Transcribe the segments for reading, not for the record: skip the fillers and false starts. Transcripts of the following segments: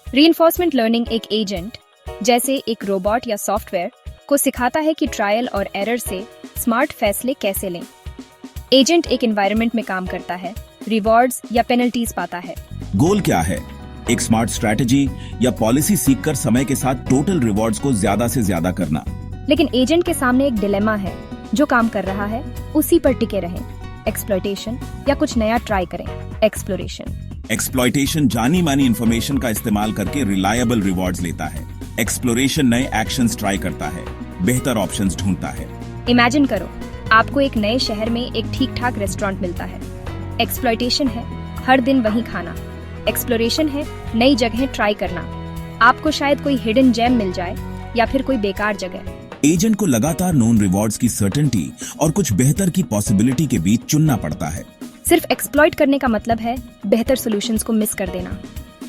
Reinforcement learning एक agent जैसे एक रोबोट या सॉफ्टवेयर को सिखाता है कि ट्रायल और एरर से स्मार्ट फैसले कैसे लें। एजेंट एक एनवायरनमेंट में काम करता है, रिवॉर्ड्स या पेनल्टीज पाता है। गोल क्या है? एक स्मार्ट स्ट्रैटेजी या पॉलिसी सीखकर समय के साथ टोटल रिवॉर्ड्स को ज्यादा से ज्यादा करना। लेकिन एजेंट के सामने एक डिलेमा है, जो काम कर रहा है उसी पर टिके रहें, एक्सप्लॉयटेशन या कुछ नया ट्राई करें, एक्सप्लोरेशन। एक्सप्लॉयटेशन जानी मानी इंफॉर्मेशन का इस्तेमाल करके रिलायबल रिवॉर्ड्स लेता है। एक्सप्लोरेशन नए एक्शंस ट्राई करता है, बेहतर ऑप्शंस ढूंढता है। इमेजिन करो, आपको एक नए शहर में एक ठीक ठाक रेस्टोरेंट मिलता है। एक्सप्लॉयटेशन है हर दिन वही खाना, एक्सप्लोरेशन है नई जगहें ट्राई करना। आपको शायद कोई हिडन जेम मिल जाए या फिर कोई बेकार जगह। एजेंट को लगातार नोन रिवॉर्ड्स की सर्टेनिटी और कुछ बेहतर की पॉसिबिलिटी के बीच चुनना पड़ता है। सिर्फ एक्सप्लॉइट करने का मतलब है बेहतर सॉल्यूशंस को मिस कर देना।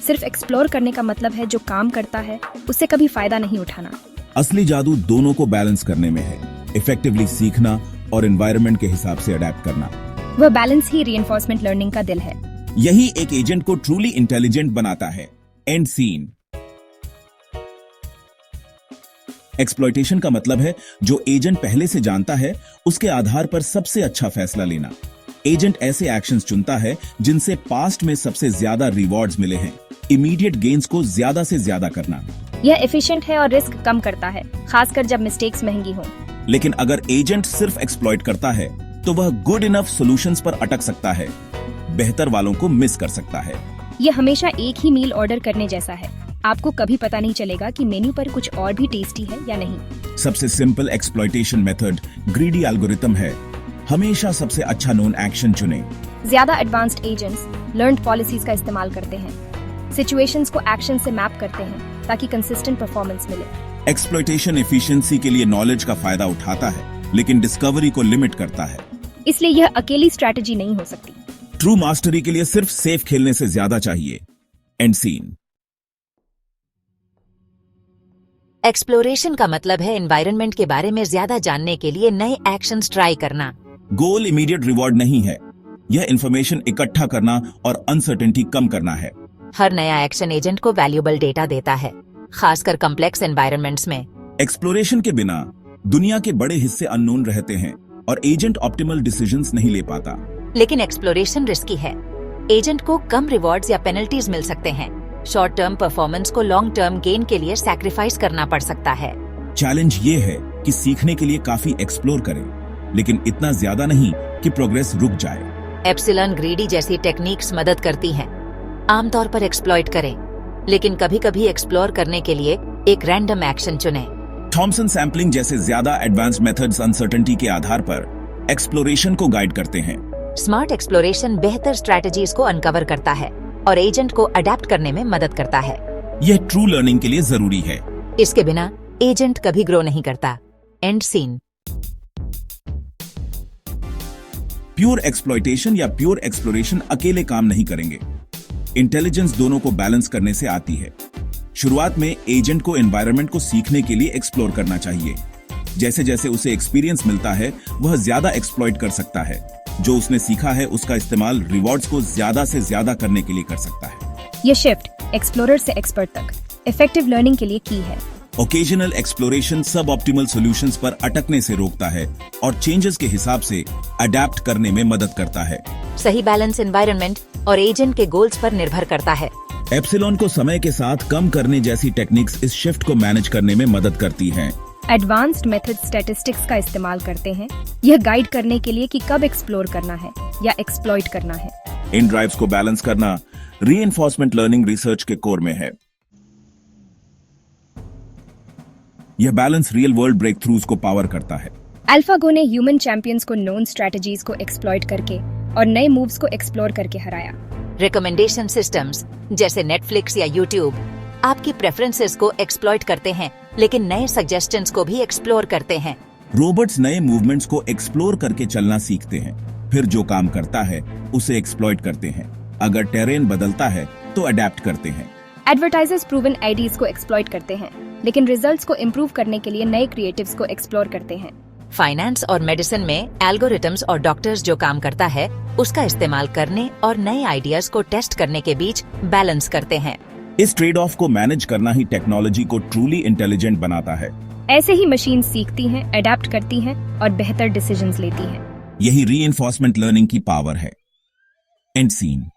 सिर्फ एक्सप्लोर करने का मतलब है जो काम करता है उससे कभी फायदा नहीं उठाना। असली जादू दोनों को बैलेंस करने में है, इफेक्टिवली सीखना और एनवायरनमेंट के हिसाब से अडेप्ट करना। वह बैलेंस ही रीइंफोर्समेंट लर्निंग का दिल है। यही एक एजेंट को ट्रूली इंटेलिजेंट बनाता है। And scene. एक्सप्लॉयटेशन का मतलब है जो एजेंट पहले से जानता है उसके आधार पर सबसे अच्छा फैसला लेना। एजेंट ऐसे एक्शंस चुनता है जिनसे पास्ट में सबसे ज्यादा रिवॉर्ड्स मिले हैं। इमीडिएट गेन्स को ज्यादा से ज्यादा करना। यह एफिशिएंट है और रिस्क कम करता है, खासकर जब मिस्टेक्स महंगी हों। लेकिन अगर एजेंट सिर्फ एक्सप्लॉइट करता है तो वह गुड इनफ सॉल्यूशंस पर अटक सकता है, बेहतर वालों को मिस कर सकता है। यह हमेशा एक ही मील ऑर्डर करने जैसा है। आपको कभी पता नहीं चलेगा कि मेन्यू पर कुछ और भी टेस्टी है या नहीं। सबसे simple exploitation method greedy algorithm है। हमेशा सबसे अच्छा नोन एक्शन चुनें। ज्यादा एडवांस्ड एजेंट्स लर्न्ड पॉलिसीज का इस्तेमाल करते हैं, सिचुएशंस को एक्शन से मैप करते हैं ताकि कंसिस्टेंट परफॉर्मेंस मिले। एक्सप्लॉयटेशन एफिशिएंसी के लिए नॉलेज का फायदा उठाता है, लेकिन डिस्कवरी को लिमिट करता है। इसलिए यह अकेली स्ट्रैटेजी नहीं हो सकती। ट्रू मास्टरी के लिए सिर्फ सेफ खेलने से ज्यादा चाहिए। And scene. एक्सप्लोरेशन का मतलब है एनवायरनमेंट के बारे में ज्यादा जानने के लिए नए एक्शंस ट्राई करना। गोल इमीडिएट रिवॉर्ड नहीं है, यह इंफॉर्मेशन इकट्ठा करना और अनसर्टेनिटी कम करना है। हर नया एक्शन एजेंट को वैल्यूएबल डेटा देता है, खासकर कॉम्प्लेक्स एनवायरनमेंट्स में। एक्सप्लोरेशन के बिना दुनिया के बड़े हिस्से अननोन रहते हैं और एजेंट ऑप्टिमल डिसीजंस नहीं ले पाता। लेकिन एक्सप्लोरेशन रिस्की है। एजेंट को कम रिवॉर्ड्स या पेनल्टीज मिल सकते हैं। शॉर्ट टर्म परफॉर्मेंस को लॉन्ग टर्म गेन के लिए सैक्रिफाइस करना पड़ सकता है। चैलेंज ये है कि सीखने के लिए काफी एक्सप्लोर करें, लेकिन इतना ज्यादा नहीं कि प्रोग्रेस रुक जाए। एप्सिलॉन ग्रीडी जैसी टेक्निक्स मदद करती हैं। आमतौर पर एक्सप्लॉइट करें, लेकिन कभी कभी एक्सप्लोर करने के लिए एक रैंडम एक्शन चुनें। थॉमसन सैम्पलिंग जैसे ज्यादा एडवांस्ड मेथड्स अनसर्टेनिटी के आधार पर एक्सप्लोरेशन को गाइड करते हैं। स्मार्ट एक्सप्लोरेशन बेहतर स्ट्रैटेजीज को अनकवर करता है और एजेंट को अडेप्ट करने में मदद करता है। यह ट्रू लर्निंग के लिए जरूरी है। इसके बिना एजेंट कभी ग्रो नहीं करता। And scene. प्योर एक्सप्लॉयटेशन या प्योर एक्सप्लोरेशन अकेले काम नहीं करेंगे। इंटेलिजेंस दोनों को बैलेंस करने से आती है। शुरुआत में एजेंट को एनवायरनमेंट को सीखने के लिए एक्सप्लोर करना चाहिए। जैसे जैसे उसे एक्सपीरियंस मिलता है वह ज्यादा एक्सप्लॉइट कर सकता है। जो उसने सीखा है उसका इस्तेमाल रिवॉर्ड्स को ज्यादा से ज्यादा करने के लिए कर सकता है। यह शिफ्ट एक्सप्लोरर से एक्सपर्ट तक इफेक्टिव लर्निंग के लिए की है। ओकेजनल एक्सप्लोरेशन सब ऑप्टिमल सॉल्यूशंस पर अटकने से रोकता है और चेंजेस के हिसाब से अडेप्ट करने में मदद करता है। सही बैलेंस एनवायरनमेंट और एजेंट के गोल्स पर निर्भर करता है। एप्सिलॉन को समय के साथ कम करने जैसी टेक्निक्स इस शिफ्ट को मैनेज करने में मदद करती हैं। एडवांस्ड मेथड स्टैटिस्टिक्स का इस्तेमाल करते हैं, यह गाइड करने के लिए कि कब एक्सप्लोर करना है या एक्सप्लॉइट करना है। इन ड्राइव्स को बैलेंस करना रीइंफोर्समेंट लर्निंग रिसर्च के कोर में है। यह balance real world breakthroughs को पावर करता है। अल्फागो ने ह्यूमन चैंपियंस को नोन स्ट्रैटेजीज को एक्सप्लॉइट करके और नए मूव्स को एक्सप्लोर करके हराया। रिकमेंडेशन सिस्टम्स जैसे नेटफ्लिक्स या यूट्यूब आपकी प्रेफरेंसेस को एक्सप्लॉइट करते हैं, लेकिन नए सजेशंस को भी एक्सप्लोर करते हैं। रोबोट्स नए मूवमेंट्स को एक्सप्लोर करके चलना सीखते हैं, फिर जो काम करता है उसे एक्सप्लॉइट करते हैं। अगर टेरेन बदलता है तो अडेप्ट करते हैं। एडवर्टाइजर्स प्रूवन आइडियाज को एक्सप्लॉइट करते हैं, लेकिन रिजल्ट्स को इम्प्रूव करने के लिए नए क्रिएटिव्स को एक्सप्लोर करते हैं। फाइनेंस और मेडिसिन में एल्गोरिथम्स और डॉक्टर्स जो काम करता है उसका इस्तेमाल करने और नए आइडियाज को टेस्ट करने के बीच बैलेंस करते हैं। इस ट्रेड ऑफ को मैनेज करना ही टेक्नोलॉजी को ट्रूली इंटेलिजेंट बनाता है। ऐसे ही मशीन सीखती हैं, अडेप्ट करती हैं और बेहतर डिसीजंस लेती हैं। यही रीइंफोर्समेंट लर्निंग की पावर है। And scene.